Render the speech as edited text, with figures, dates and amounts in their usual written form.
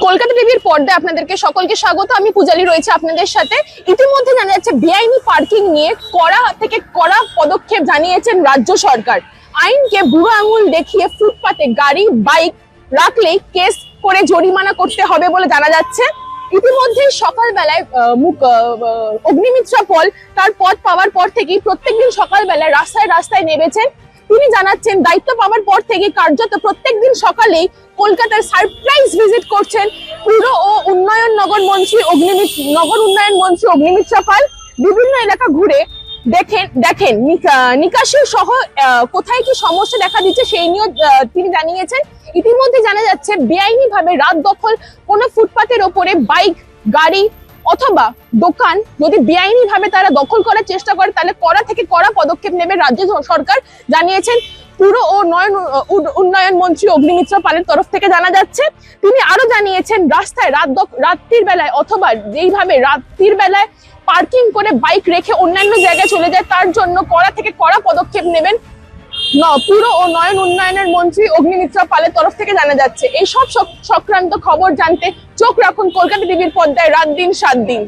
কলকাতা টিভির পর্দায় আপনাদেরকে সকলকে স্বাগত। আমি পূজালি রয়েছে আপনাদের সাথে। ইতিমধ্যে জানা যাচ্ছে বেআইনি পার্কিং নিয়ে কড়া থেকে কড়া পদক্ষেপ জানিয়েছেন রাজ্য সরকার। আইনকে বুড়ো আঙুল দেখিয়ে ফুটপাতে গাড়ি বাইক রাখলেই কেস করে জরিমানা করতে হবে বলে জানা যাচ্ছে। ইতিমধ্যে সকালবেলায় অগ্নিমিত্রা পল তার পদ পাওয়ার পর থেকেই প্রত্যেকদিন সকালবেলায় রাস্তায় রাস্তায় নেমেছেন। তিনি জানাচ্ছেন দায়িত্ব পাওয়ার পর থেকে কার্যত প্রত্যেকদিন সকালেই কলকাতার সারপ্রাইজ ভিজিট করছেন পুর ও উন্নয়ন নগর মন্ত্রী অগ্নিমিত্রা পাল। বিভিন্ন এলাকা ঘুরে দেখেন নিকাশি সহ কোথায় কি সমস্যা দেখা দিচ্ছে সেই নিয়ে তিনি জানিয়েছেন। ইতিমধ্যে জানা যাচ্ছে বেআইনি ভাবে রাত দখল কোনো ফুটপাতের ওপরে বাইক গাড়ি অথবা দোকান যদি বেআইনি ভাবে তারা দখল করার চেষ্টা করে তাহলে কড়া থেকে কড়া পদক্ষেপ নেবে রাজ্য সরকার জানিয়েছেন পুর ও উন্নয়ন মন্ত্রী অগ্নিমিত্রা পালের তরফ থেকে জানা যাচ্ছে। তিনি আরো জানিয়েছেন রাস্তায় রাত্রির বেলায় অথবা যেইভাবে রাত্রির বেলায় পার্কিং করে বাইক রেখে অন্যান্য জায়গায় চলে যায় তার জন্য কড়া থেকে কড়া পদক্ষেপ নেবেন পুর ও উন্নয়নের মন্ত্রী অগ্নিমিত্রা পালের তরফ থেকে জানা যাচ্ছে। এই সব সংক্রান্ত খবর জানতে চোখ রাখুন কলকাতা টিভির পর্দায় রাত দিন 7 দিন।